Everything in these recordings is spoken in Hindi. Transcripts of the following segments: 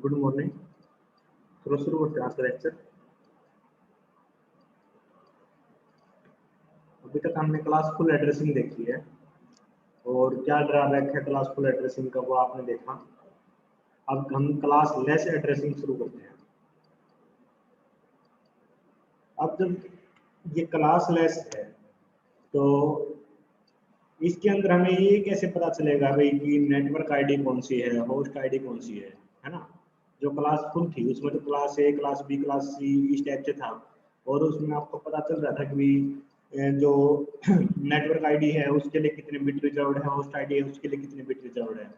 Good morning. चलो शुरू करते हैं आज का लेक्चर। अभी तक हमने क्लास फुल एड्रेसिंग देखी है और क्या ड्रॉबैक है क्लास फुल एड्रेसिंग का वो आपने देखा। अब हम क्लास लेस एड्रेसिंग शुरू करते हैं। अब जब ये क्लास लेस है तो इसके अंदर हमें ये कैसे पता चलेगा भाई कि नेटवर्क आईडी कौन सी है, होस्ट आईडी कौन सी है ना। जो क्लास फुल थी उसमें तो class A, class B, class C इस टाइप से था और उसमें आपको पता चल रहा था कि भाई जो नेटवर्क आईडी है उसके लिए कितने बिट रिजर्व्ड है, होस्ट आईडी है उसके लिए कितने बिट रिजर्व्ड है।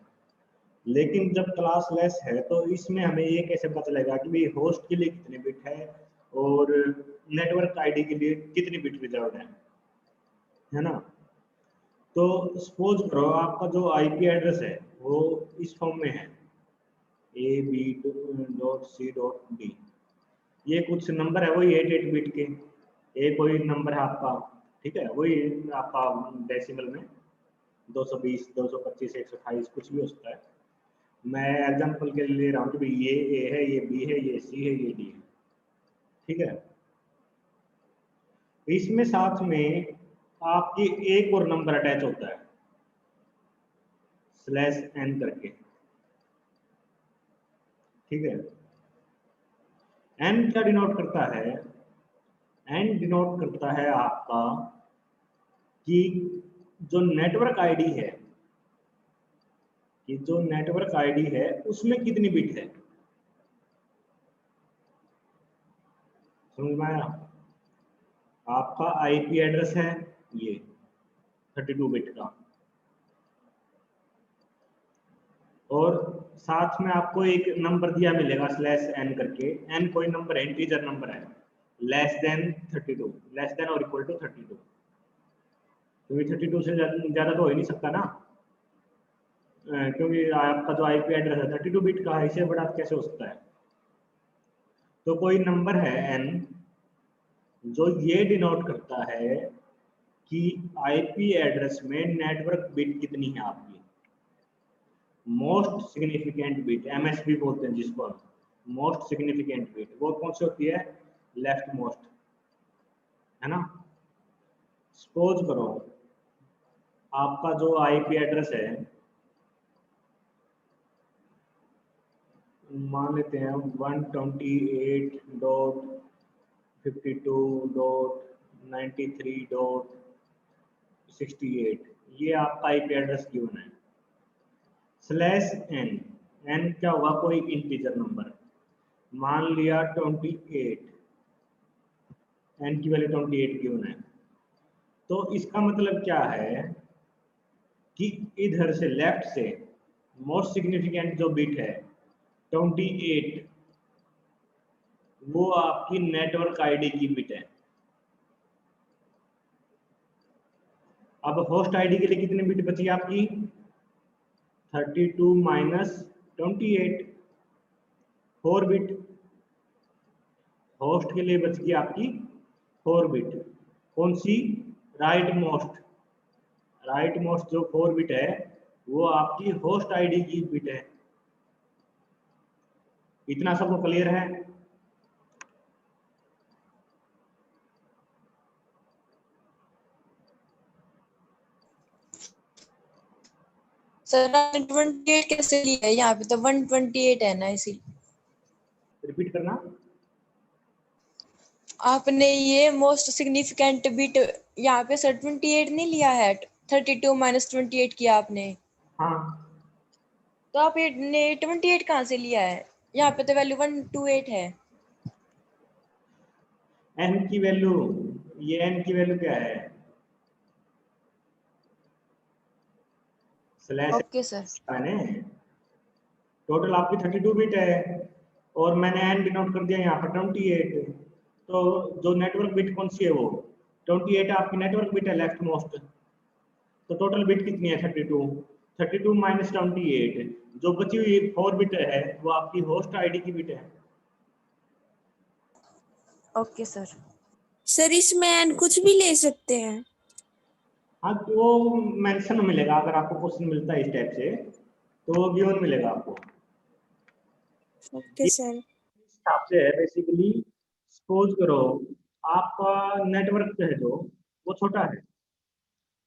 लेकिन जब क्लास लेस है तो इसमें हमें ये कैसे पता चलेगा कि भाई होस्ट के लिए कितने बिट है और नेटवर्क आईडी के लिए कितनी बिट रिजर्व्ड है ना। तो सपोज करो आपका जो आईपी एड्रेस है वो इस फॉर्म में है ab.c.d। ये कुछ नंबर है वही 88 बिट के, एक कोई नंबर है आपका, ठीक है, वही आपका डेसिमल में 220, 225, 128 कुछ भी हो सकता है। मैं एग्जांपल के लिए ले रहा हूँ कि भाई ये ए है, ये बी है, ये सी है, ये डी है, ठीक है। इसमें साथ में आपकी एक और नंबर अटैच होता है /n करके, ठीक है। n क्या डिनोट करता है? n डिनोट करता है आपका कि जो नेटवर्क आईडी है, कि जो नेटवर्क आईडी है उसमें कितनी बिट है। समझ में आया? आपका आईपी एड्रेस है ये 32 बिट का और साथ में आपको एक नंबर दिया मिलेगा /n करके। n कोई नंबर है, इंटीजर नंबर है, लेस देन 32, लेस देन और इक्वल टू 32, क्योंकि 32 से ज्यादा तो हो ही नहीं सकता ना, क्योंकि आपका जो आईपी एड्रेस है 32 बिट का है, इससे बड़ा कैसे हो सकता है। तो कोई नंबर है n जो ये डिनोट करता है कि आईपी एड्रेस में नेटवर्क बिट कितनी है आपकी। मोस्ट सिग्निफिकेंट बिट, एमएसबी बोलते हैं जिसको हम, मोस्ट सिग्निफिकेंट बिट, वो कौन सी होती है? लेफ्ट मोस्ट, है ना। सपोज करो आपका जो आईपी एड्रेस है, मान लेते हैं 128.52.93.68, ये आपका आईपी एड्रेस गिवन है। /n, n क्या हुआ? कोई इंटीजर नंबर, मान लिया 28, n की वैल्यू 28 गिवन है। तो इसका मतलब क्या है कि इधर से लेफ्ट से मोस्ट सिग्निफिकेंट जो बिट है 28, वो आपकी नेटवर्क आईडी की बिट है। अब होस्ट आईडी के लिए कितनी बिट बची आपकी? 32 माइनस 28, 4 बिट। होस्ट के लिए बच गई आपकी 4 बिट। कौन सी? Right most. राइट मोस्ट जो 4 बिट है वो आपकी होस्ट आईडी की बिट है। इतना सबको क्लियर है? सर 128 कैसे लिया है? यहाँ पे तो 128 है ना, इसी रिपीट करना। आपने ये मोस्ट सिग्निफिकेंट बिट यहाँ पे सर 28 नहीं लिया है, 32 माइनस 28 किया आपने, हाँ, तो आप ये 28 कहाँ से लिया है? यहाँ पे तो वैल्यू 128 है। n की वैल्यू, ये n की वैल्यू क्या है? Slash okay sir. मैंने टोटल आपकी 32 बिट है और मैंने n डिनोट कर दिया यहाँ पर 28। तो जो नेटवर्क बिट कौन सी है? वो 28 आपकी नेटवर्क बिट है, लेफ्ट मोस्ट। तो टोटल बिट कितनी है? 32। 32 माइनस 28, जो बची हुई 4 बिट है वो आपकी होस्ट आईडी की बिट है। Okay sir. सर इसमें n कुछ भी ले सकते हैं? हाँ, तो वो मेंशन मिलेगा, अगर आपको क्वेश्चन मिलता है इस टाइप से तो वो गिवन मिलेगा आपको। Okay sir. हिसाब से है बेसिकली। सपोज करो आपका नेटवर्क है जो वो छोटा है,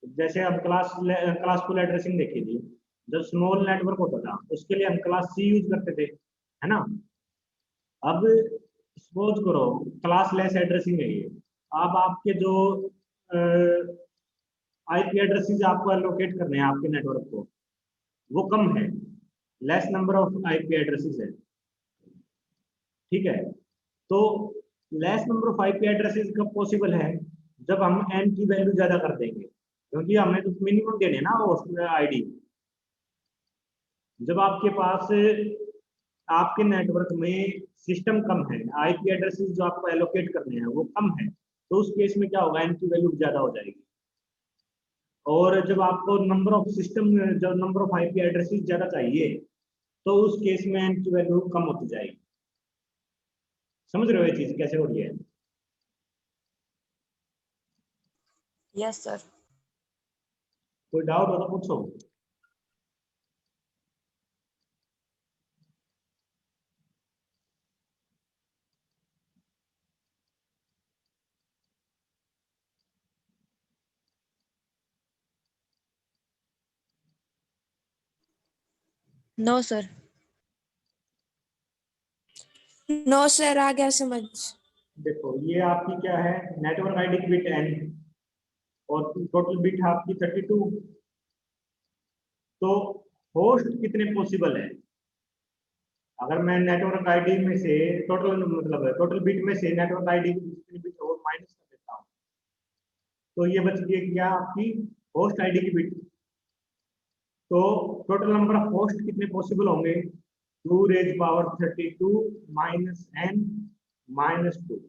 जैसे हम क्लास फुल एड्रेसिंग देखी थी, जब स्मॉल नेटवर्क होता था उसके लिए हम क्लास सी यूज करते थे, है ना। अब सपोज करो क्लास लेस एड्रेसिंग है ये। अब आपके जो आईपी एड्रेसेस आपको एलोकेट करने हैं आपके नेटवर्क को, वो कम है, less number of IP addresses है, ठीक है। तो less number of IP addresses कब पॉसिबल है, जब हम एन की वैल्यू ज्यादा कर देंगे, क्योंकि हमें तो मिनिमम देने ना होस्ट आईडी। जब आपके पास आपके नेटवर्क में सिस्टम कम है, आईपी एड्रेसेस जो आपको एलोकेट करने हैं वो कम है, तो उस केस में क्या होगा, एन की वैल्यू ज्यादा हो जाएगी। और जब आपको नंबर ऑफ सिस्टम, जब नंबर ऑफ आईपी एड्रेसेस ज्यादा चाहिए, तो उस केस में एन की वैल्यू कम होती जाएगी। समझ रहे हो ये चीज कैसे हो रही है? Yes sir. कोई डाउट हो तो पूछो। No sir. नो सर, आ गया समझ। देखो ये आपकी क्या है, नेटवर्क आईडी की बिट एन और टोटल बिट आपकी 32। तो होस्ट कितने पॉसिबल है, अगर मैं नेटवर्क आईडी में से टोटल मतलब टोटल बिट में से नेटवर्क आईडी की कितनी बिट और माइनस कर देता हूँ, तो ये बच गई क्या आपकी होस्ट आईडी की बिट। तो टोटल नंबर ऑफ होस्ट कितने पॉसिबल होंगे, 2 raised power 32 minus N minus 2,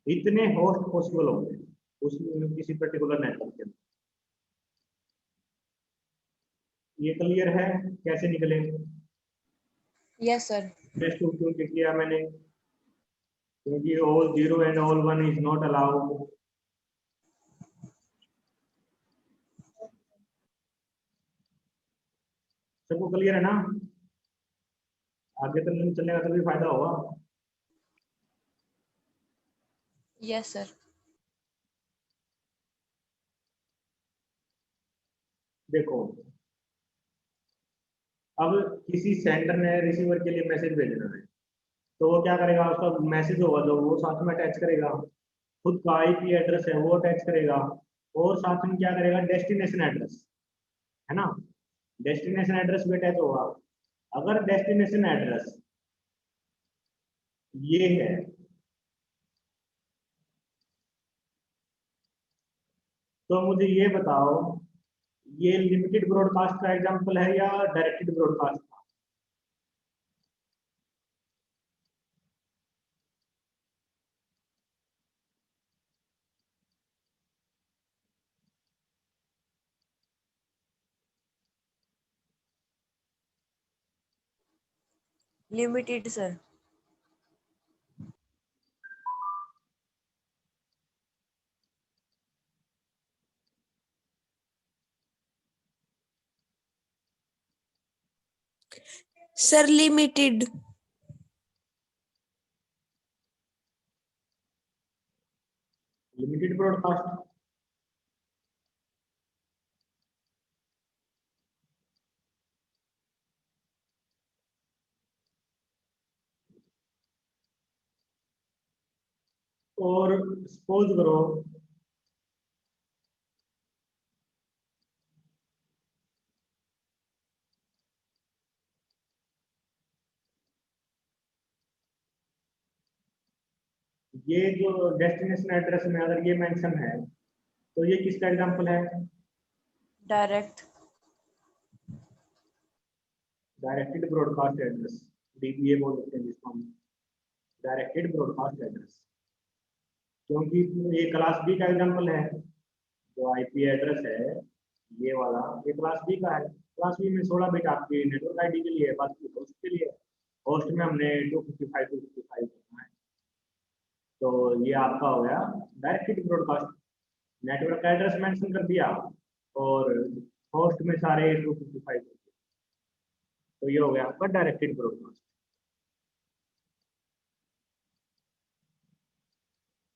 इतने होस्ट पॉसिबल होंगे उस किसी पर्टिकुलर नेटवर्क के अंदर। ये क्लियर है कैसे निकले? Yes sir. टेस्ट क्यों किया मैंने, क्योंकि all 0 and all 1 is not allowed. सबको क्लियर है ना? आगे तो नहीं चलने का तभी फायदा होगा। Yes sir. देखो अब किसी सेंडर ने रिसीवर के लिए मैसेज भेजना है, तो वो क्या करेगा, उसका मैसेज होगा जो वो साथ में अटैच करेगा, खुद का आईपी एड्रेस है वो अटैच करेगा, और साथ में क्या करेगा, डेस्टिनेशन एड्रेस, है ना। डेस्टिनेशन एड्रेस भी अटैच होगा। अगर डेस्टिनेशन एड्रेस ये है, तो मुझे ये बताओ, ये लिमिटेड ब्रॉडकास्ट का एग्जांपल है या डायरेक्टेड ब्रॉडकास्ट का? Limited sir. Sir limited. Limited broadcast. और सपोज करो ये जो डेस्टिनेशन एड्रेस में अगर ये मेंशन है, तो ये किसका एग्जांपल है? Direct. Directed broadcast address, dBA बोल सकते हैं जिसको हम, डायरेक्टेड ब्रॉडकास्ट एड्रेस। क्योंकि ये क्लास बी का एग्जांपल है, जो आईपी एड्रेस है ये वाला, ये क्लास बी का है। क्लास बी में 16 बिट आपकी नेटवर्क आईडी के लिए है, बाकी होस्ट के लिए है। होस्ट में हमने 255 करना है, तो ये आपका हो गया directed broadcast. Network address mention कर दिया और होस्ट में सारे 255 कर दिया। तो ये हो गया आपका डायरेक्टेड ब्रॉडकास्ट।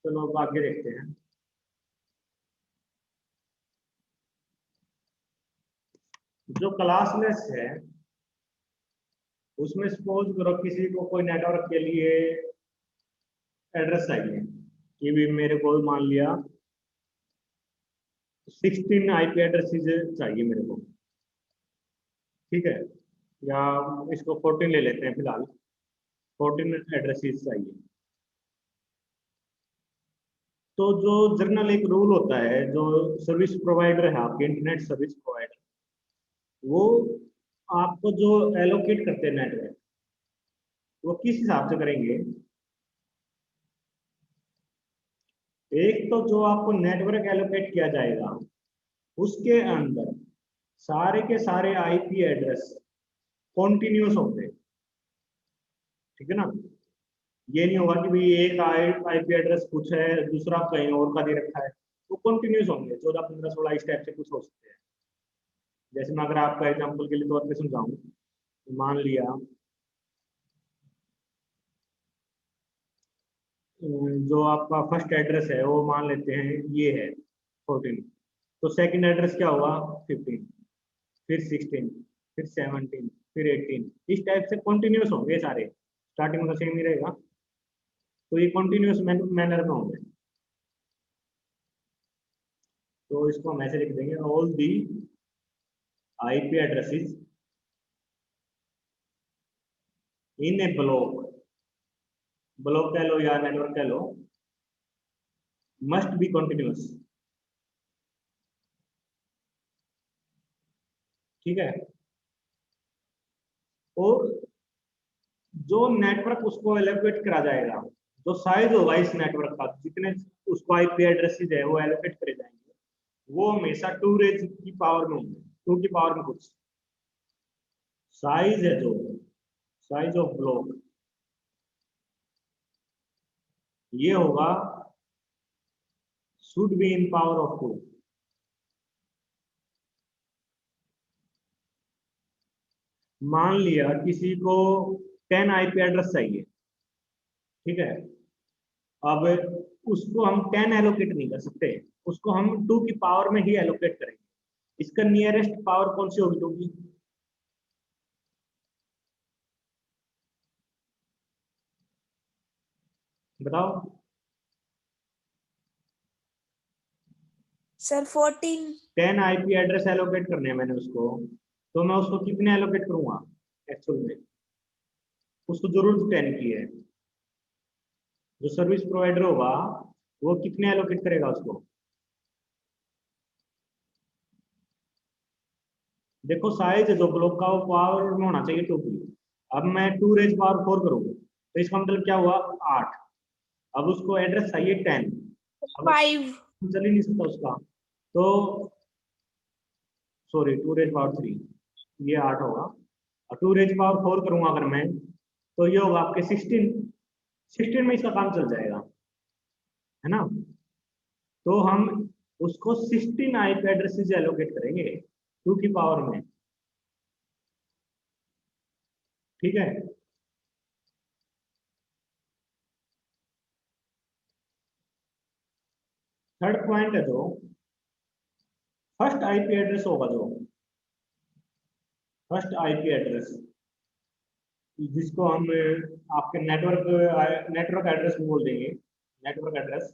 चलो अब आगे देखते हैं। जो क्लासलेस है उसमें सपोज करो किसी को कोई नेटवर्क के लिए एड्रेस चाहिए कि भी मेरे को मान लिया 16 आईपी एड्रेसेस चाहिए मेरे को, ठीक है, या इसको 14 ले लेते हैं फिलहाल, 14 एड्रेसेस चाहिए। तो जो जनरल एक रूल होता है, जो सर्विस प्रोवाइडर है आपके इंटरनेट सर्विस प्रोवाइडर, वो आपको जो एलोकेट करते हैं नेटवर्क, वो किस हिसाब से करेंगे? एक तो जो आपको नेटवर्क एलोकेट किया जाएगा उसके अंदर सारे के सारे आईपी एड्रेस कॉन्टिन्यूस होते हैं, ठीक है ना। ये नहीं होगा कि भाई एक आईपी एड्रेस कुछ है दूसरा कहीं और का दे रखा है, वो कॉन्टिन्यूस होंगे, 14 15 16 इस टाइप से कुछ हो सकते हैं। जैसे मैं अगर आपका एग्जाम्पल के लिए तौर पे समझाऊं, मान लिया जो आपका फर्स्ट एड्रेस है वो मान लेते हैं ये है 14, तो सेकंड एड्रेस क्या होगा 15, फिर 16, फिर 17, फिर 18, इस टाइप से कॉन्टिन्यूस होंगे सारे, स्टार्टिंग में तो सेम ही रहेगा, तो ये कॉन्टिन्यूस मैनर में होंगे। तो इसको हम ऐसे लिख देंगे, all the IP addresses in A block, block कह लो या नेटवर्क कह लो, मस्ट बी कॉन्टिन्यूस, ठीक है। और जो नेटवर्क उसको एलोकेट करा जाएगा, जो साइज होगा इस नेटवर्क का, जितने उसको आईपी एड्रेसेस है वो एलोकेट करे जाएंगे, वो हमेशा 2 रेज की पावर में होंगे, 2 की पावर में कुछ साइज है, जो साइज ऑफ ब्लॉक ये होगा should be in power of 2। मान लिया किसी को 10 आईपी एड्रेस चाहिए, ठीक है, अब उसको हम 10 एलोकेट नहीं कर सकते, उसको हम 2 की पावर में ही एलोकेट करेंगे। इसका नियरेस्ट पावर कौन सी होगी 2 की? बताओ। सर 14। 10 आईपी एड्रेस एलोकेट करने हैं मैंने उसको, तो मैं उसको कितने एलोकेट करूंगा एक्चुअल में? उसको जरूरत 10 की है, जो सर्विस प्रोवाइडर होगा वो कितने एलोकेट करेगा उसको? देखो साइज है जो ब्लॉक का, वो पावर में होना चाहिए 2 की। अब मैं 2 रेज पावर 4 करूंगा तो इसका मतलब क्या हुआ 8। अब उसको एड्रेस चाहिए 10, अब 5। चल ही नहीं सकता उसका, तो सॉरी 2 रेज पावर 3, ये 8 होगा। और 2 रेज पावर 4 करूंगा अगर मैं, तो ये होगा आपके 16, 16 में इसका काम चल जाएगा, है ना। तो हम उसको 16 आईपी एड्रेसेस एलोकेट करेंगे 2 की पावर में, ठीक है। थर्ड पॉइंट है जो फर्स्ट आईपी एड्रेस होगा, जो फर्स्ट आईपी एड्रेस जिसको हम आपके नेटवर्क एड्रेस भी बोल देंगे, नेटवर्क एड्रेस,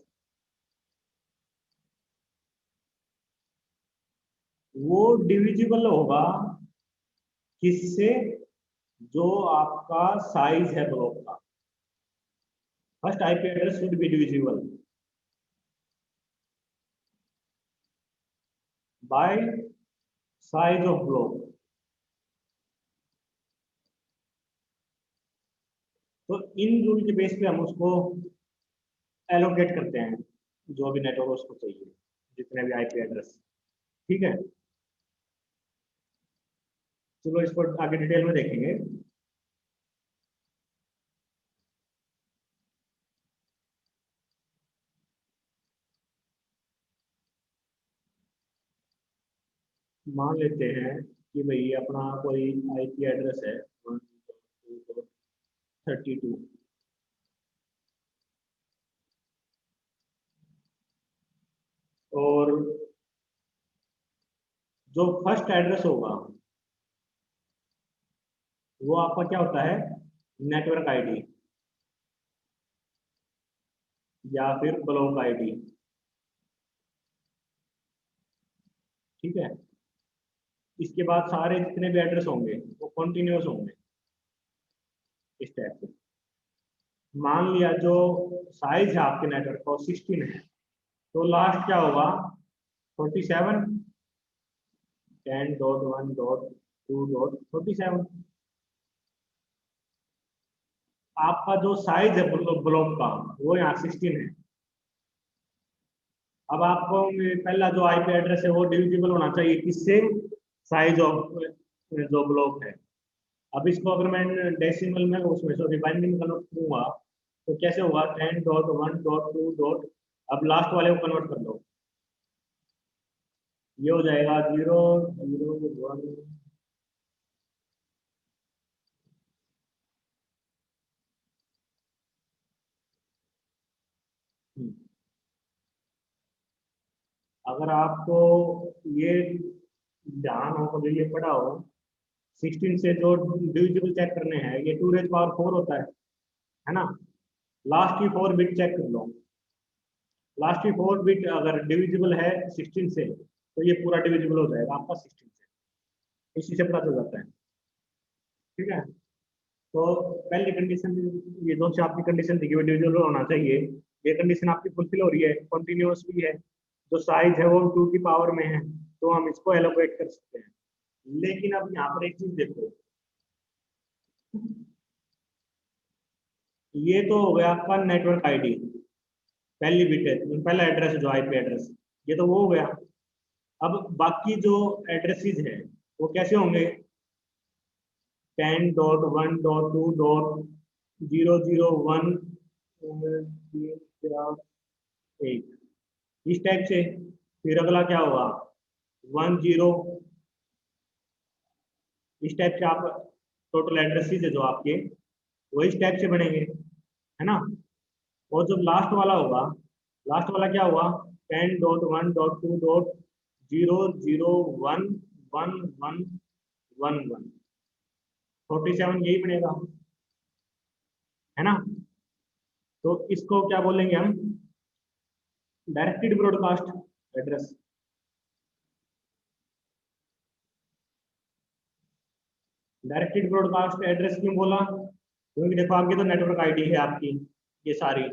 वो डिविजिबल होगा किससे? जो आपका साइज है ब्लॉक का, first IP address should be divisible by size of block. तो इन रूल के बेस पे हम उसको एलोकेट करते हैं, जो भी नेटवर्क उसको चाहिए, जितने भी आईपी एड्रेस, ठीक है। चलो इसको आगे डिटेल में देखेंगे। मान लेते हैं कि भाई अपना कोई आईपी एड्रेस है 1.2.32, और जो फर्स्ट एड्रेस होगा वो आपका क्या होता है, नेटवर्क आईडी या फिर ब्लॉक आईडी। ठीक है, इसके बाद सारे जितने भी एड्रेस होंगे वो कॉन्टिन्यूस होंगे इस टाइप से। मान लिया जो साइज है आपके नेटवर्क का 16 है, तो लास्ट क्या होगा 47, 10.1.2.47। आपका जो साइज है ब्लॉक का वो यहाँ 16 है। अब आपको पहला जो आईपी एड्रेस है वो डिविजिबल होना चाहिए किससे, साइज ऑफ जो ब्लॉक है। अब इसको अगर मैं डेसिमल में उसमें सॉरी बाइनरी में कन्वर्ट करूंगा तो कैसे होगा, 10.1.2. अब लास्ट वाले को कन्वर्ट कर लो, ये हो जाएगा 0.0.1। अगर आपको ये ध्यान हो, कभी ये पढ़ा हो, 16 से जो डिविजिबल चेक करने हैं ये 2 रेज पावर 4 होता है ना। लास्ट की 4 बिट चेक कर लो, लास्ट की 4 बिट अगर डिविजिबल है 16 से तो ये पूरा डिविजिबल हो जाएगा आपका 16 से, इसी से पता चल जाता है। ठीक है, तो पहली कंडीशन, ये जो से आपकी कंडीशन थी कि वो डिविजिबल होना चाहिए, ये कंडीशन आपकी फुलफिल हो रही है, कॉन्टिन्यूस भी है, जो साइज है वो 2 की पावर में है, तो हम इसको एलोकेट कर सकते हैं। लेकिन अब यहाँ पर एक चीज देखो, ये तो हो गया आपका नेटवर्क आईडी, पहली बिट है, पहला एड्रेस जो आईपी एड्रेस, ये तो वो हो गया। अब बाकी जो एड्रेसेस है वो कैसे होंगे, 10.1.2.0.0.1 इस टाइप से। फिर अगला क्या होगा 10, इस टाइप से आप टोटल एड्रेसेस है जो आपके वो इस टाइप से बनेंगे, है ना। और जब लास्ट वाला होगा, लास्ट वाला क्या हुआ, 10.1.2.0.0.1.1.1.1, 47 यही बनेगा, है ना। तो इसको क्या बोलेंगे हम, directed broadcast address. Directed broadcast address क्यों बोला, क्योंकि देखो आगे तो नेटवर्क आईडी है आपकी ये सारी,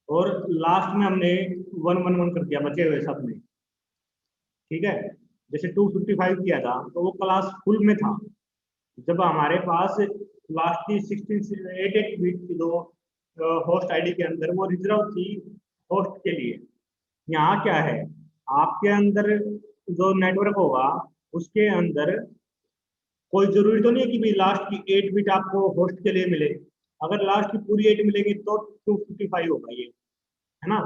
और लास्ट में हमने 111 कर दिया बचे हुए सब में। ठीक है, जैसे 255 किया था तो वो क्लास फुल में था, जब हमारे पास लास्ट की 16 बिट की जो होस्ट आईडी के अंदर वो रिजर्व थी होस्ट के लिए। यहाँ क्या है, आपके अंदर जो नेटवर्क होगा उसके अंदर कोई जरूरी तो नहीं है कि भाई लास्ट की 8 बिट आपको होस्ट के लिए मिले। अगर लास्ट की पूरी 8 मिलेगी तो 255 होगा ये, है ना।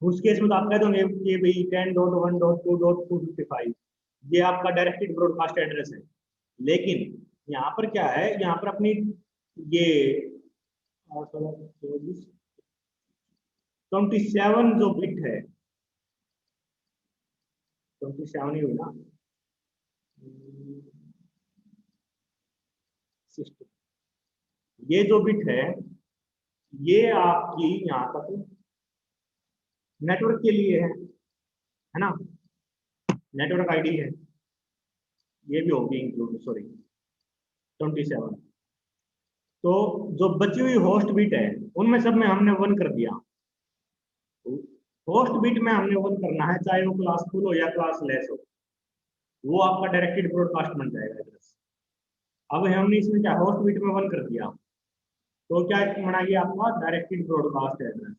उस केस में तो आप कह दोगे कि भाई 10.1.2.255 ये आपका डायरेक्टेड ब्रॉडकास्ट एड्रेस है। लेकिन यहाँ पर क्या है, यहाँ पर अपनी ये 27 जो बिट है, 27 ही हुई ना, 60, ये जो बिट है ये आपकी यहाँ तक नेटवर्क के लिए है ना, नेटवर्क आईडी है, ये भी होगी इंक्लूड, सॉरी 27। तो जो बची हुई होस्ट बिट है उनमें सब में हमने 1 कर दिया, होस्ट बिट में हमने 1 करना है, चाहे वो क्लास फुल हो या क्लास लेस हो, वो आपका डायरेक्टेड ब्रॉडकास्ट बन जाएगा एड्रेस। अब हमने इसमें क्या होस्ट बिट में 1 कर दिया, तो क्या बना ये आपका डायरेक्टेड ब्रॉडकास्ट एड्रेस।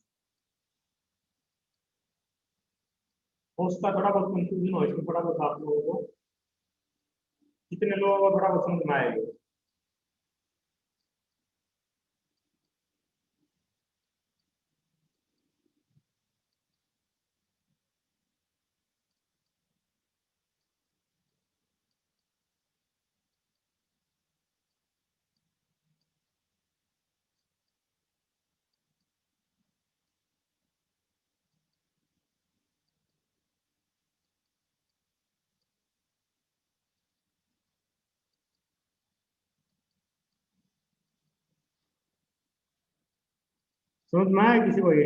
होस्ट का थोड़ा बहुत कंफ्यूजन हो इसमें, थोड़ा बहुत आप लोगों को, कितने लोगों को थोड़ा बहुत समझ में आएगा। समझ में आया किसी को ये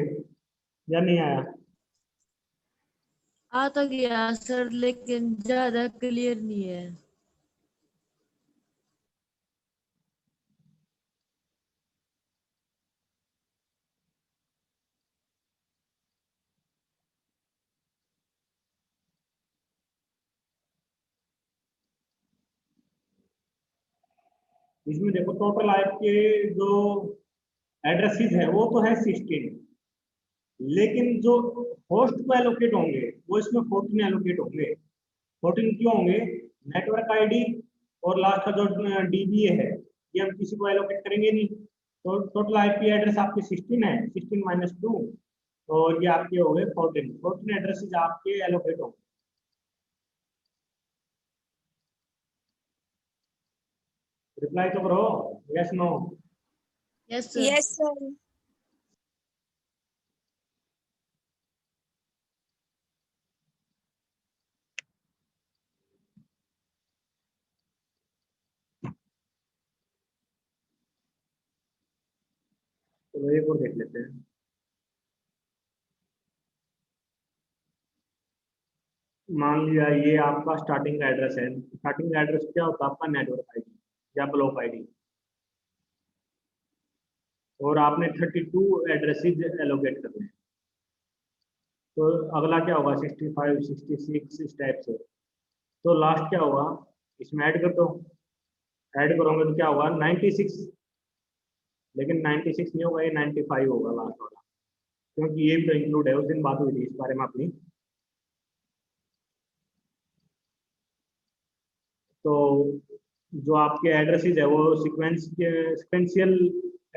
या नहीं आया? आ तो गया सर, लेकिन ज्यादा क्लियर नहीं है। इसमें देखो टोटल आपके जो एड्रेसेस है वो तो है 16, लेकिन जो होस्ट को एलोकेट होंगे वो इसमें 14 एलोकेट होंगे। 14 क्यों होंगे? नेटवर्क आईडी और लास्ट का जो डीबीए है ये हम किसी को एलोकेट करेंगे नहीं। तो टोटल आईपी एड्रेस आपके 16 है, 16 माइनस 2, और ये आपके हो गए 14। 14 एड्रेसेस आपके एलोकेट होंगे। रिप्लाई तो करो, yes no. Yes sir. Yes sir. तो एक और देख लेते हैं। मान लिया ये आपका स्टार्टिंग एड्रेस है। स्टार्टिंग एड्रेस क्या होता है? आपका नेटवर्क आईडी या ब्लॉक आईडी, और आपने 32 एड्रेसेस एलोकेट करने हैं। तो अगला क्या होगा? 65, 66 इस टाइप से। तो लास्ट क्या होगा? इसमें ऐड कर दो। ऐड करोगे तो क्या होगा? 96। लेकिन 96 नहीं होगा, ये 95 होगा लास्ट वाला, क्योंकि ये भी तो इंक्लूड है। उस दिन बात हुई थी इस बारे में अपनी। तो जो आपके एड्रेसेस है वो सिक्वेंशियल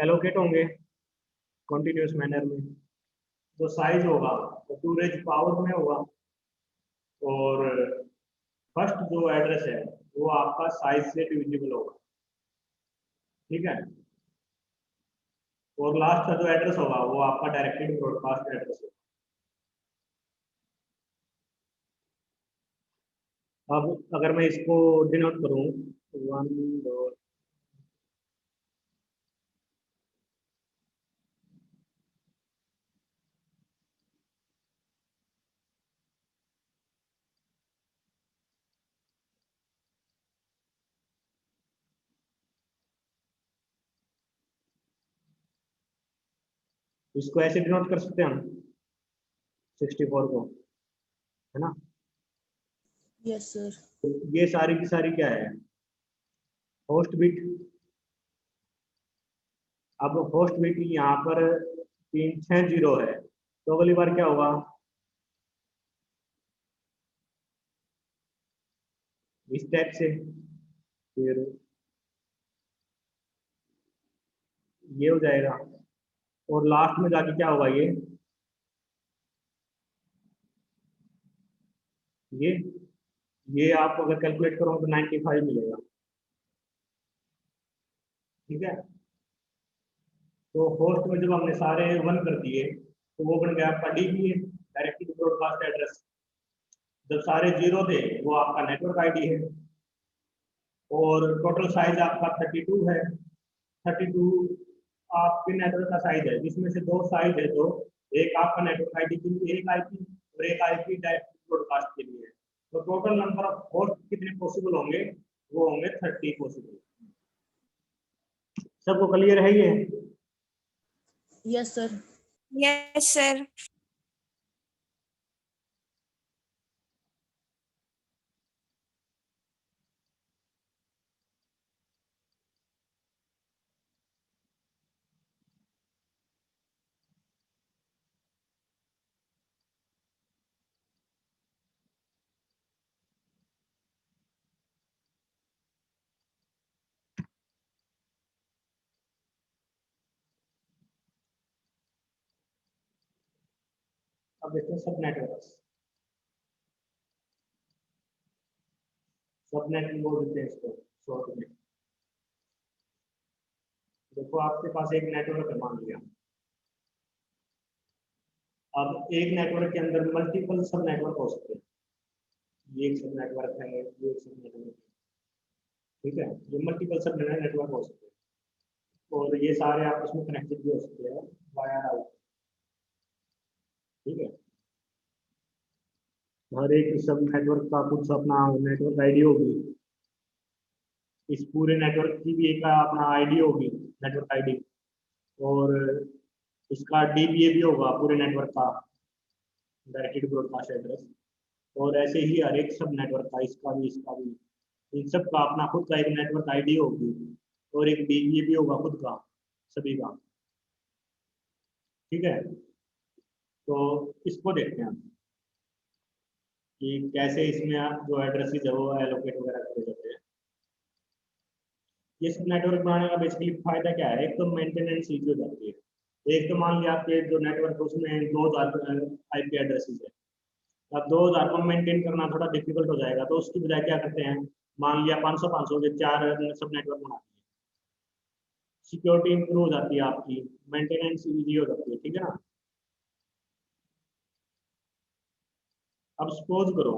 एलोकेट होंगे कॉन्टिन्यूस मैनर में। जो साइज होगा वो 2 रेज पावर में होगा, और फर्स्ट जो एड्रेस है वो आपका साइज से डिविजिबल होगा, ठीक है। और लास्ट का जो एड्रेस होगा वो आपका डायरेक्टली ब्रॉडकास्ट एड्रेस होगा। अब अगर मैं इसको डिनोट करूं 1 2, इसको ऐसे डिनोट कर सकते हैं हम 64 को, है ना। Yes sir. तो ये सारी की सारी क्या है? Host bit. अब होस्ट बिट यहाँ पर 360 है, तो अगली बार क्या होगा? इस टाइप से, फिर ये हो जाएगा, और लास्ट में जाके क्या होगा? ये ये आप अगर कैलकुलेट करोगे तो 95 मिलेगा, ठीक है। तो होस्ट में जब हमने सारे 1 कर दिए तो वो बन गया आपका डीबीए, डायरेक्टली ब्रॉडकास्ट एड्रेस। जब सारे 0 थे वो आपका नेटवर्क आईडी है, और टोटल साइज आपका 32 है। 32 आपके नेटवर्क का साइज है, जिसमें से 2 साइज है, तो एक आपका नेटवर्क आईडी के लिए, एक आईपी, और एक आईपी डायरेक्ट ब्रॉडकास्ट के लिए है। तो टोटल नंबर ऑफ होस्ट कितने पॉसिबल होंगे? वो होंगे 30 पॉसिबल। सबको क्लियर है ये? Yes sir. Yes sir. अब देखते हैं सब नेटवर्क। सब नेट बोल देते हैं इसको शॉर्ट में। देखो आपके पास एक नेटवर्क है मान लिया। अब एक नेटवर्क के अंदर मल्टीपल सब नेटवर्क हो सकते हैं। ये एक सब नेटवर्क है, ये एक सब नेटवर्क है, ठीक है। ये मल्टीपल सब नेटवर्क हो सकते हैं, और ये सारे आपस में कनेक्टेड भी हो सकते हैं। वाया राउट, ठीक है। हर एक सब नेटवर्क का कुछ अपना नेटवर्क आईडी होगी, इस पूरे नेटवर्क की भी एक अपना आईडी होगी, नेटवर्क आईडी, और इसका डीबीए भी होगा पूरे नेटवर्क का, डायरेक्टेड ब्रॉडकास्ट एड्रेस। और ऐसे ही हर एक सब नेटवर्क का, इसका भी इन सब का अपना खुद का एक नेटवर्क आईडी होगी और एक डीबीए भी होगा खुद का सभी का, ठीक है। तो इसको देखते हैं हम कि कैसे इसमें आप जो एड्रेसेस है वो एलोकेट वगैरह करे जाते हैं। ये सब नेटवर्क बनाने का बेसिकली फायदा क्या है, एक तो मेंटेनेंस ईजी हो जाती है। एक तो मान लिया आपके जो नेटवर्क है उसमें 2000 आईपी एड्रेसेस है, अब 2000 को मेंटेन करना थोड़ा डिफिकल्ट हो जाएगा, तो उसकी बजाय क्या करते हैं, मान लिया 500 के 4 सब नेटवर्क बनाते हैं, सिक्योरिटी इंप्रूव हो जाती है आपकी, मेंटेनेंस ईजी हो जाती है, ठीक है ना। अब सपोज करो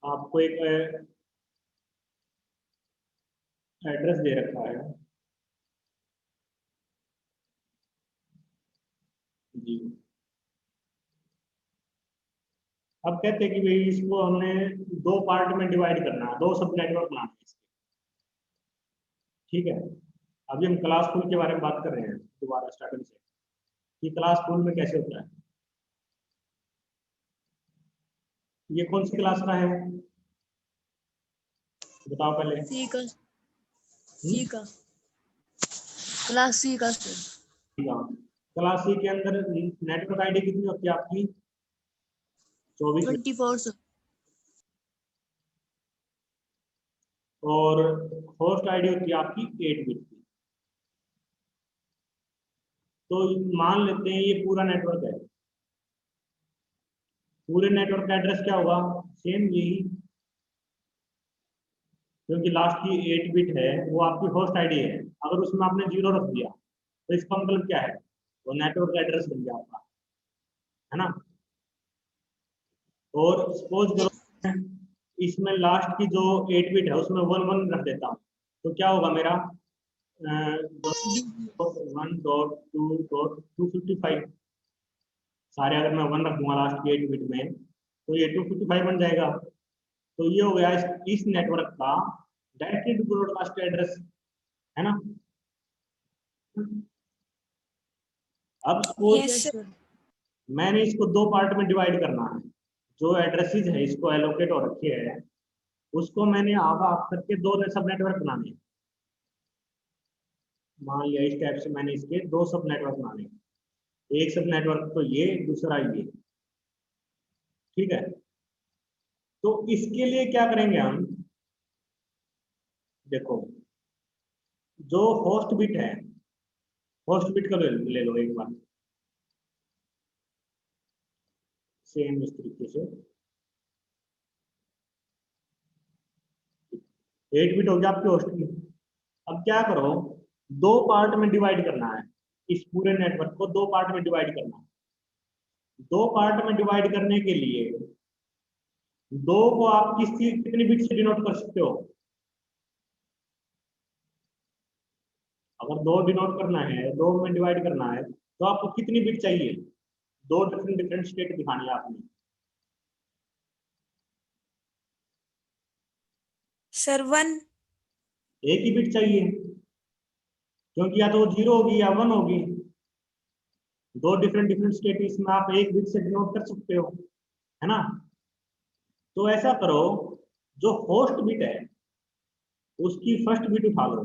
आपको एक एड्रेस दे रखा है जी। अब कहते हैं कि भाई इसको हमने 2 पार्ट में डिवाइड करना है, 2 सब नेटवर्क बनाना है इसके, ठीक है। अभी हम क्लास फुल के बारे में बात कर रहे हैं दोबारा स्टार्टिंग से, कि क्लास फुल में कैसे होता है। ये कौन सी क्लास का है बताओ पहले। सी का, सी का, क्लास सी का सर। क्लास सी के अंदर नेटवर्क आईडी कितनी होती है आपकी, 24, 24 सर। और होस्ट आईडी होती है आपकी 8 बिट की। तो मान लेते हैं ये पूरा नेटवर्क है, पूरे नेटवर्क का एड्रेस क्या होगा, सेम यही, क्योंकि लास्ट की 8 बिट है वो आपकी होस्ट आईडी है। अगर उसमें आपने 0 रख दिया तो इसका मतलब क्या है, वो नेटवर्क एड्रेस बन गया आपका, है ना। और सपोज करो इसमें लास्ट की जो 8 बिट है उसमें 1 1 रख देता हूँ, तो क्या होगा मेरा 1.2.255, सारे अगर मैं 1 रख दूंगा लास्ट की 8 बिट में तो ये 255 बन जाएगा। तो ये हो गया इस नेटवर्क का डायरेक्टेड ब्रॉडकास्ट एड्रेस, है ना। अब सपोज Yes, sir. मैंने इसको 2 पार्ट में डिवाइड करना है, जो एड्रेसेस है इसको एलोकेट हो रखे हैं उसको मैंने आगा आप करके 2 सब नेटवर्क बनाने हैं। मान लिया इस टाइप से मैंने इसके 2 सब नेटवर्क बनाने हैं, एक सब नेटवर्क तो ये, दूसरा ये, ठीक है। तो इसके लिए क्या करेंगे हम, देखो जो होस्ट बिट है, होस्ट बिट का ले लो एक बार, सेम इस तरीके से 8 बिट हो गया आपकी होस्ट की। अब क्या करो, 2 पार्ट में डिवाइड करना है, इस पूरे नेटवर्क को 2 पार्ट में डिवाइड करना है। 2 पार्ट में डिवाइड करने के लिए 2 को आप कितनी बिट से डिनोट कर सकते हो, अगर 2 डिनोट करना है, 2 में डिवाइड करना है तो आपको कितनी बिट चाहिए, 2 डिफरेंट स्टेट दिखानी है आपने। Sir, 1. एक ही बिट चाहिए, क्योंकि या तो 0 होगी या 1 होगी, 2 डिफरेंट स्टेट इसमें आप एक बिट से डिनोट कर सकते हो, है ना। तो ऐसा करो, जो होस्ट बिट है उसकी फर्स्ट बिट उठा लो,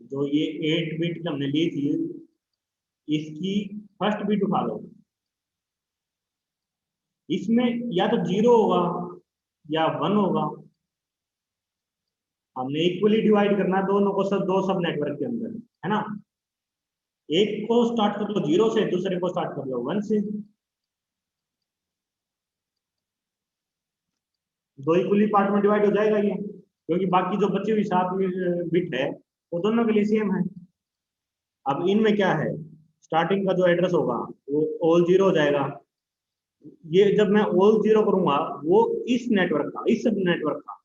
जो ये 8 बिट हमने ली थी इसकी फर्स्ट बिट उठा लो। इसमें या तो 0 होगा या 1 होगा, हमने इक्वली डिवाइड करना है दोनों को, सब 2 सब नेटवर्क के अंदर, है ना। एक को स्टार्ट कर लो 0 से, दूसरे को स्टार्ट कर लो 1 से, 2 इक्वली पार्ट में डिवाइड हो जाएगा ये, क्योंकि बाकी जो बची हुई 7 बिट है वो दोनों के लिए सेम है। अब इनमें क्या है, स्टार्टिंग का जो एड्रेस होगा वो ऑल 0 हो जाएगा, ये जब मैं ऑल जीरो करूंगा वो इस नेटवर्क का, इस सब नेटवर्क का,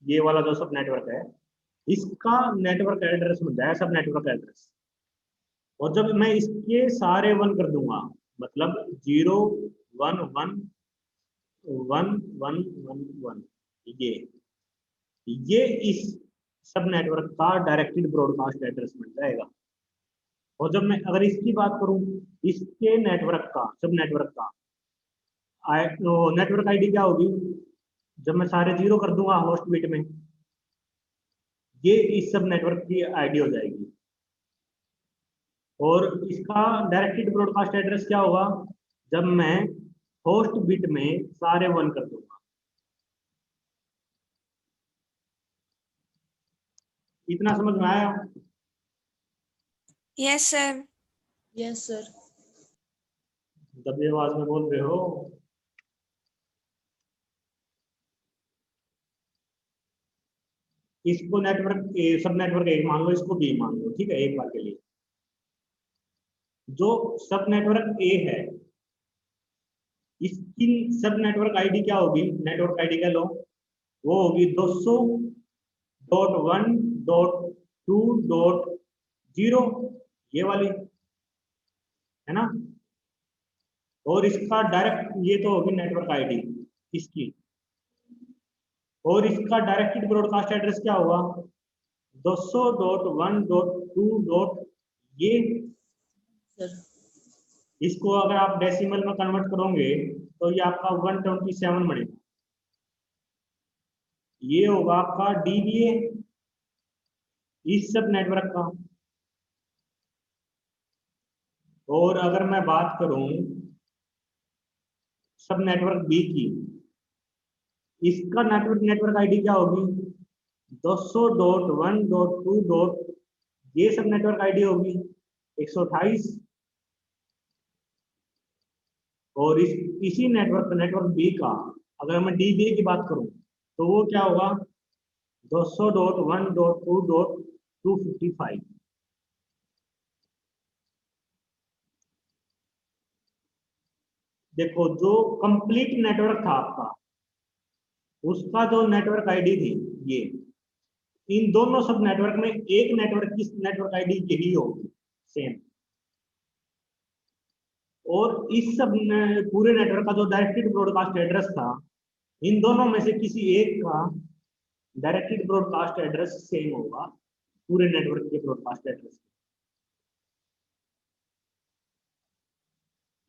ये वाला जो सब नेटवर्क है इसका नेटवर्क एड्रेस बन जाएगा, सब नेटवर्क एड्रेस। और जब मैं इसके सारे वन कर दूंगा, मतलब 0 1 1 1 1 1 1, ये इस सब नेटवर्क का डायरेक्टेड ब्रॉडकास्ट एड्रेस बन जाएगा। और जब मैं अगर इसकी बात करूं, इसके नेटवर्क का, सब नेटवर्क का नेटवर्क आईडी क्या होगी, जब मैं सारे जीरो कर दूंगा होस्ट बिट में, ये इस सब नेटवर्क की आईडी हो जाएगी। और इसका डायरेक्टेड ब्रॉडकास्ट एड्रेस क्या होगा, जब मैं होस्ट बिट में सारे वन कर दूंगा। इतना समझ में आया? Yes sir. Yes sir. दबी आवाज में बोल रहे हो। इसको नेटवर्क ए, सब नेटवर्क एक मान लो, इसको बी मान लो, ठीक है, एक बार के लिए। जो सब नेटवर्क ए है इसकी सब नेटवर्क आईडी क्या होगी, नेटवर्क आईडी कह लो, वो होगी 200.1.2.0, ये वाली है ना। और इसका डायरेक्ट, ये तो होगी नेटवर्क आईडी इसकी, और इसका डायरेक्टेड ब्रॉडकास्ट एड्रेस क्या होगा, 200.1.2. ये सर इसको अगर आप डेसिमल में कन्वर्ट करोगे तो ये आपका 127 बनेगा। ये होगा आपका डीबीए इस सब नेटवर्क का। और अगर मैं बात करूं सब नेटवर्क बी की, इसका नेटवर्क आईडी क्या होगी, 200.1.2. ये सब नेटवर्क आईडी होगी 128। और इसी नेटवर्क बी का अगर मैं डीबीए की बात करूं तो वो क्या होगा, 200.1.2.255। देखो जो कंप्लीट नेटवर्क था आपका, उसका जो नेटवर्क आईडी थी ये, इन दोनों सब नेटवर्क में एक नेटवर्क की नेटवर्क आईडी यही होगी सेम। और इस सब पूरे नेटवर्क का जो डायरेक्टेड ब्रॉडकास्ट एड्रेस था, इन दोनों में से किसी एक का डायरेक्टेड ब्रॉडकास्ट एड्रेस सेम होगा पूरे नेटवर्क के ब्रॉडकास्ट एड्रेस।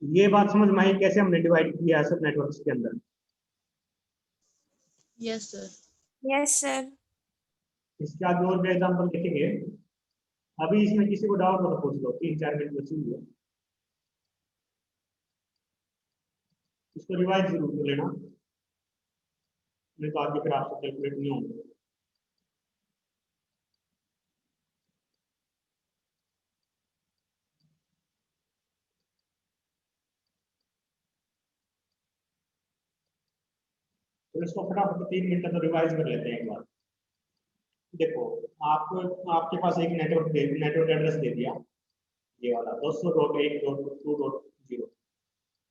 ये बात समझ में आई कैसे हमने डिवाइड किया सब नेटवर्क्स के अंदर? Yes sir. Yes sir. इसके आगे और भी एग्जाम्पल देखेंगे। अभी इसमें किसी को डाउट हो तो पूछ लो, 3-4 मिनट बची हुई है, इसको रिवाइज जरूर कर लेना, नहीं तो आगे फिर आपसे कैलकुलेट नहीं होंगे। तो इसको फटाफट 3 मिनट तक रिवाइज कर लेते हैं एक बार। देखो आपको, आपके पास एक नेटवर्क एड्रेस दे दिया, ये वाला 200.1.2.0,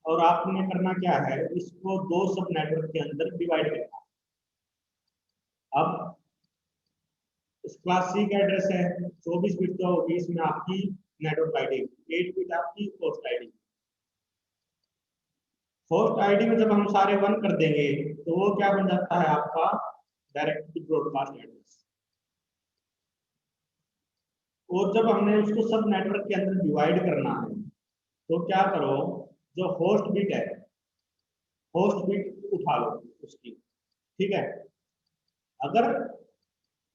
और आपने करना क्या है, इसको दो सब नेटवर्क के अंदर डिवाइड करना। अब इस क्लास सी का एड्रेस है 24 बिट का होगी, इसमें आपकी नेटवर्क आईडी 8 बिट आपकी होस्ट आईडी। होस्ट आईडी में जब हम सारे वन कर देंगे तो वो क्या बन जाता है आपका डायरेक्ट ब्रॉडकास्ट एड्रेस। और जब हमने उसको सब नेटवर्क के अंदर डिवाइड करना है तो क्या करो, जो होस्ट बिट है, होस्ट बिट उठा लो उसकी, ठीक है। अगर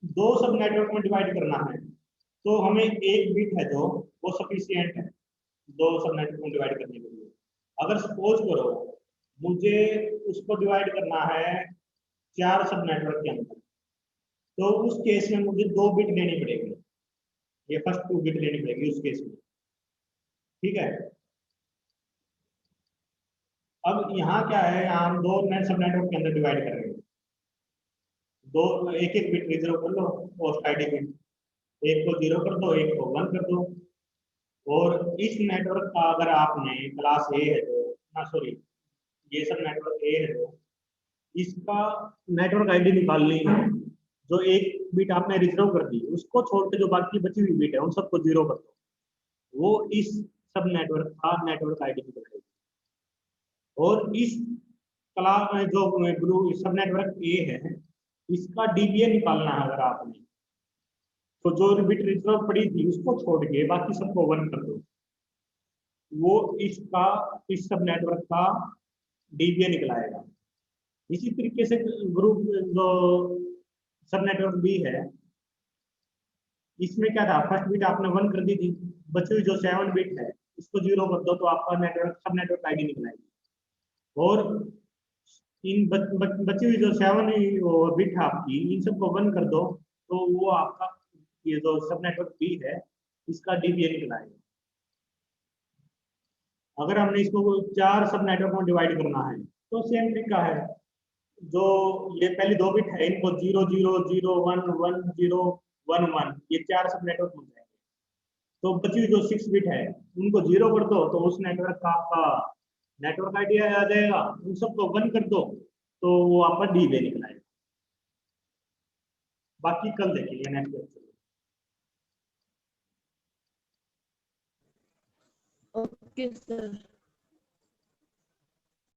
दो सब नेटवर्क में डिवाइड करना है तो हमें एक बिट है जो वो सफिशिएंट है दो सब नेटवर्क में डिवाइड करने के लिए। अगर सपोज करो मुझे उसको डिवाइड करना है 4 सब नेटवर्क के अंदर, तो उस केस में मुझे 2 बिट लेनी पड़ेगी, ये फर्स्ट 2 बिट लेनी पड़ेगी उस केस में, ठीक है। अब यहाँ क्या है, यहाँ हम 2 सब नेटवर्क के अंदर डिवाइड कर रहे हैं, दो एक एक बिट रिजर्व कर लो होस्ट आईडी बिट, एक को 0 कर दो, एक को 1 कर दो। और इस नेटवर्क का अगर आपने क्लास ए है तो ना, सॉरी ये सब नेटवर्क ए है, इसका नेटवर्क आईडी निकालनी है। जो एक बिट आपने रिजर्व कर दी, उसको छोड़ के जो बाकी बची हुई बिट है उन सबको 0 कर दो, वो इस सब नेटवर्क का नेटवर्क आईडी निकलेगी। और इस क्लास जो ग्रुप सब नेटवर्क ए है, इसका डीबीए निकालना है। अगर आपने तो जो बिट रिजर्व पड़ी थी उसको छोड़ के बाकी सबको 1 कर दो, वो इसका इस सब नेटवर्क का डीबीए निकलाएगा। इसी तरीके से ग्रुप जो सब नेटवर्क बी है, इसमें क्या था, फर्स्ट बिट आपने 1 कर दी थी, बची हुई जो 7 बिट है इसको 0 कर दो, तो आपका नेटवर्क सब नेटवर्क आईडी निकलाएगी। और इन बची हुई जो 7 बिट है आपकी, इन सबको 1 कर दो, तो वो आपका ये जो सब नेटवर्क बी है इसका डीबीए निकलाएगा। अगर हमने इसको 4 सब नेटवर्क में डिवाइड करना है तो सेम तरीका है। जो ये पहली 2 बिट है इनको 0 0 0 1 1 0 1 1, ये 4 सब नेटवर्क बन जाएंगे। तो बची हुई जो 6 बिट है उनको 0 कर दो, तो उस नेटवर्क का आपका नेटवर्क आईडी आ जाएगा। उन सबको 1 कर दो, तो वो आपका डीबीए निकलाएगा। बाकी कल देखेंगे नेक्स्ट लेक्चर में। Okay sir.